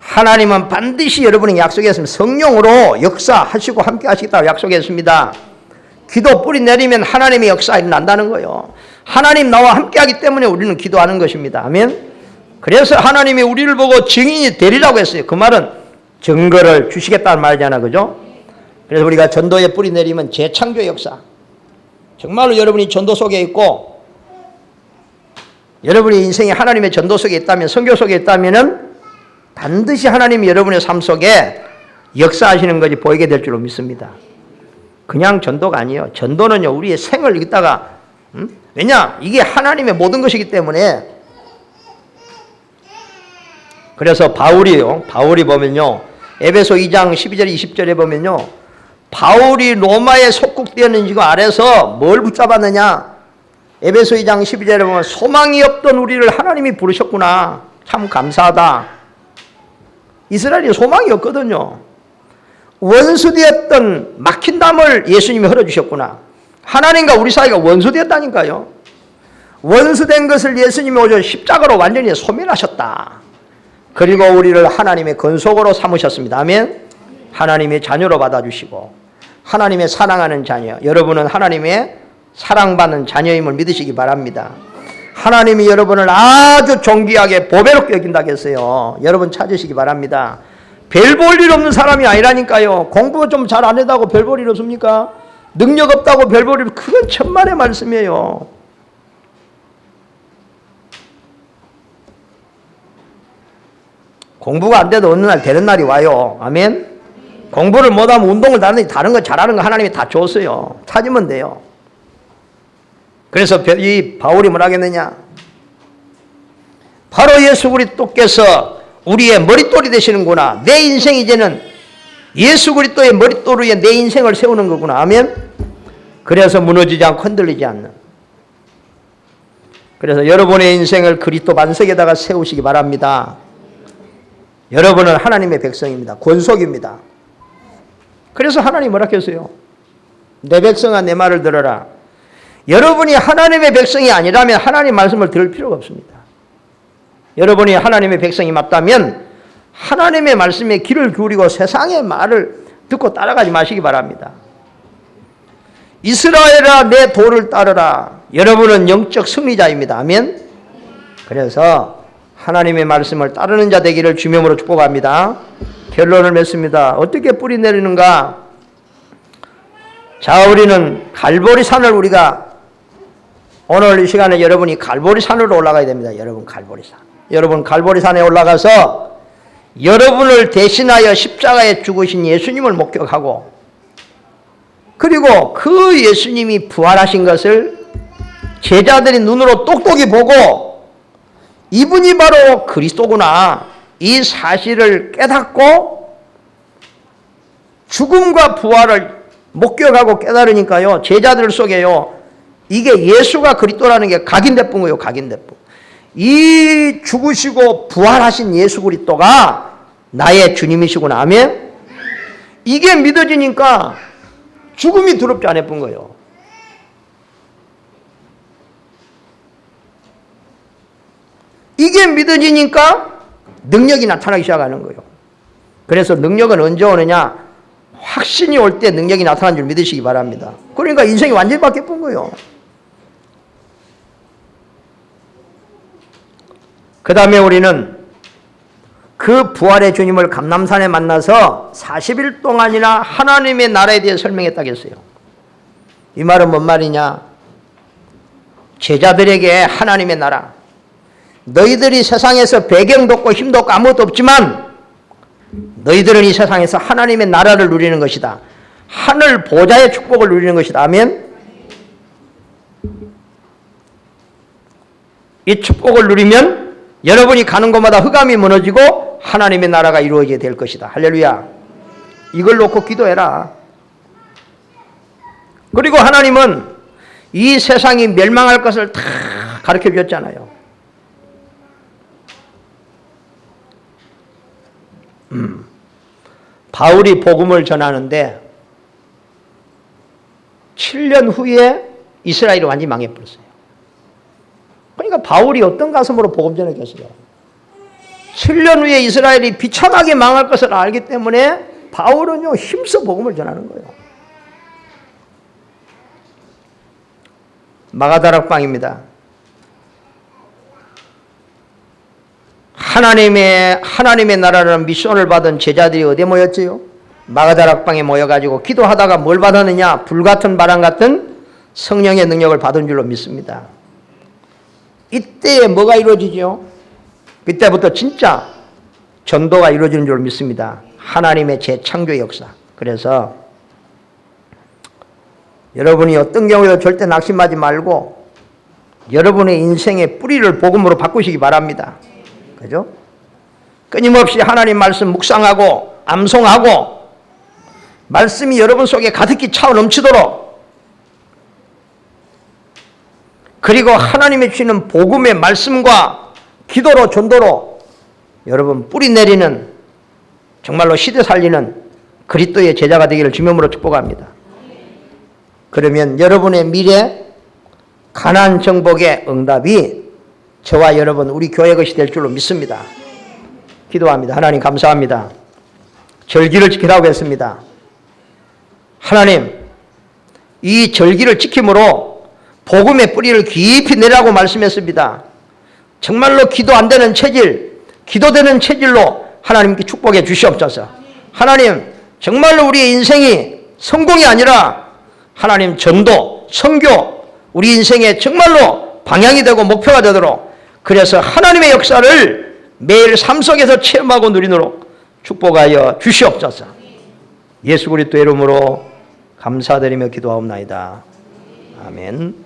하나님은 반드시 여러분이 약속했습니다. 성령으로 역사하시고 함께 하시겠다고 약속했습니다. 기도 뿌리 내리면 하나님의 역사가 일어난다는 거예요. 하나님 나와 함께 하기 때문에 우리는 기도하는 것입니다. 아멘. 그래서 하나님이 우리를 보고 증인이 되리라고 했어요. 그 말은 증거를 주시겠다는 말이잖아, 그죠? 그래서 우리가 전도에 뿌리 내리면 재창조의 역사. 정말로 여러분이 전도 속에 있고 여러분의 인생이 하나님의 전도 속에 있다면, 선교 속에 있다면은 반드시 하나님이 여러분의 삶 속에 역사하시는 것이 보이게 될 줄로 믿습니다. 그냥 전도가 아니에요. 전도는요, 우리의 생을 읽다가, 왜냐? 이게 하나님의 모든 것이기 때문에. 그래서 바울이 보면요, 에베소 2장 12절 20절에 보면요, 바울이 로마에 속국되었는 지금 아래서 뭘 붙잡았느냐? 에베소 2장 12절에 보면 소망이 없던 우리를 하나님이 부르셨구나. 참 감사하다. 이스라엘이 소망이 없거든요. 원수되었던 막힌 담을 예수님이 흘러주셨구나. 하나님과 우리 사이가 원수되었다니까요. 원수된 것을 예수님이 오셔 십자가로 완전히 소멸하셨다. 그리고 우리를 하나님의 건속으로 삼으셨습니다. 아멘. 하나님의 자녀로 받아주시고 하나님의 사랑하는 자녀, 여러분은 하나님의 사랑받는 자녀임을 믿으시기 바랍니다. 하나님이 여러분을 아주 존귀하게 보배롭게 여긴다고 했어요. 여러분 찾으시기 바랍니다. 별 볼 일 없는 사람이 아니라니까요. 공부 좀 잘 안 했다고 별 볼 일 없습니까? 능력 없다고 별 볼 일, 그건 천만의 말씀이에요. 공부가 안 돼도 어느 날 되는 날이 와요. 아멘. 공부를 못하면 운동을 다른 거 잘하는 거 하나님이 다 줬어요. 찾으면 돼요. 그래서 이 바울이 뭐라 하겠느냐? 바로 예수 그리스도께서 우리의 머릿돌이 되시는구나. 내 인생 이제는 예수 그리스도의 머릿돌 위에 내 인생을 세우는 거구나. 아멘. 그래서 무너지지 않고 흔들리지 않는. 그래서 여러분의 인생을 그리스도 반석에다가 세우시기 바랍니다. 여러분은 하나님의 백성입니다. 권속입니다. 그래서 하나님 뭐라 했어요? 내 백성아 내 말을 들어라. 여러분이 하나님의 백성이 아니라면 하나님 말씀을 들을 필요가 없습니다. 여러분이 하나님의 백성이 맞다면 하나님의 말씀에 귀를 기울이고 세상의 말을 듣고 따라가지 마시기 바랍니다. 이스라엘아 내 도를 따르라. 여러분은 영적 승리자입니다. 아멘. 그래서 하나님의 말씀을 따르는 자 되기를 주명으로 축복합니다. 결론을 맺습니다. 어떻게 뿌리 내리는가? 자, 우리는 갈보리산을 우리가 오늘 이 시간에 여러분이 갈보리산으로 올라가야 됩니다. 여러분 갈보리산에 올라가서 여러분을 대신하여 십자가에 죽으신 예수님을 목격하고, 그리고 그 예수님이 부활하신 것을 제자들이 눈으로 똑똑히 보고 이분이 바로 그리스도구나, 이 사실을 깨닫고 죽음과 부활을 목격하고 깨달으니까요, 제자들 속에요, 이게 예수가 그리스도라는 게 각인돼본 거예요. 각인돼본. 이 죽으시고 부활하신 예수 그리스도가 나의 주님이시구나. 아멘. 이게 믿어지니까 죽음이 두렵지 않았던 거예요. 이게 믿어지니까 능력이 나타나기 시작하는 거예요. 그래서 능력은 언제 오느냐? 확신이 올 때 능력이 나타나는 줄 믿으시기 바랍니다. 그러니까 인생이 완전히 바뀌어본 거예요. 그 다음에 우리는 그 부활의 주님을 감람산에 만나서 40일 동안이나 하나님의 나라에 대해 설명했다고 했어요. 이 말은 뭔 말이냐? 제자들에게 하나님의 나라, 너희들이 세상에서 배경도 없고 힘도 없고 아무것도 없지만 너희들은 이 세상에서 하나님의 나라를 누리는 것이다. 하늘 보좌의 축복을 누리는 것이다. 아멘. 이 축복을 누리면 여러분이 가는 곳마다 흑암이 무너지고 하나님의 나라가 이루어지게 될 것이다. 할렐루야. 이걸 놓고 기도해라. 그리고 하나님은 이 세상이 멸망할 것을 다 가르쳐 주셨잖아요. 바울이 복음을 전하는데 7년 후에 이스라엘이 완전히 망해버렸어요. 그러니까 바울이 어떤 가슴으로 복음 전했겠어요? 7년 후에 이스라엘이 비참하게 망할 것을 알기 때문에 바울은요, 힘써 복음을 전하는 거예요. 마가다락방입니다. 하나님의 나라라는 미션을 받은 제자들이 어디에 모였지요? 마가다락방에 모여가지고 기도하다가 뭘 받았느냐? 불같은 바람 같은 성령의 능력을 받은 줄로 믿습니다. 이때에 뭐가 이루어지죠? 그때부터 진짜 전도가 이루어지는 줄 믿습니다. 하나님의 재창조의 역사. 그래서 여러분이 어떤 경우에도 절대 낙심하지 말고 여러분의 인생의 뿌리를 복음으로 바꾸시기 바랍니다. 그죠? 끊임없이 하나님 말씀 묵상하고 암송하고 말씀이 여러분 속에 가득히 차오 넘치도록, 그리고 하나님이 주시는 복음의 말씀과 기도로 전도로 여러분 뿌리 내리는, 정말로 시대 살리는 그리스도의 제자가 되기를 주님으로 축복합니다. 그러면 여러분의 미래 가나안 정복의 응답이 저와 여러분 우리 교회 것이 될 줄로 믿습니다. 기도합니다. 하나님 감사합니다. 절기를 지키라고 했습니다. 하나님, 이 절기를 지킴으로 복음의 뿌리를 깊이 내라고 말씀했습니다. 정말로 기도 안 되는 체질, 기도되는 체질로 하나님께 축복해 주시옵소서. 하나님, 정말로 우리의 인생이 성공이 아니라 하나님 전도, 선교, 우리 인생의 정말로 방향이 되고 목표가 되도록, 그래서 하나님의 역사를 매일 삶 속에서 체험하고 누리도록 축복하여 주시옵소서. 예수 그리스도의 이름으로 감사드리며 기도하옵나이다. 아멘.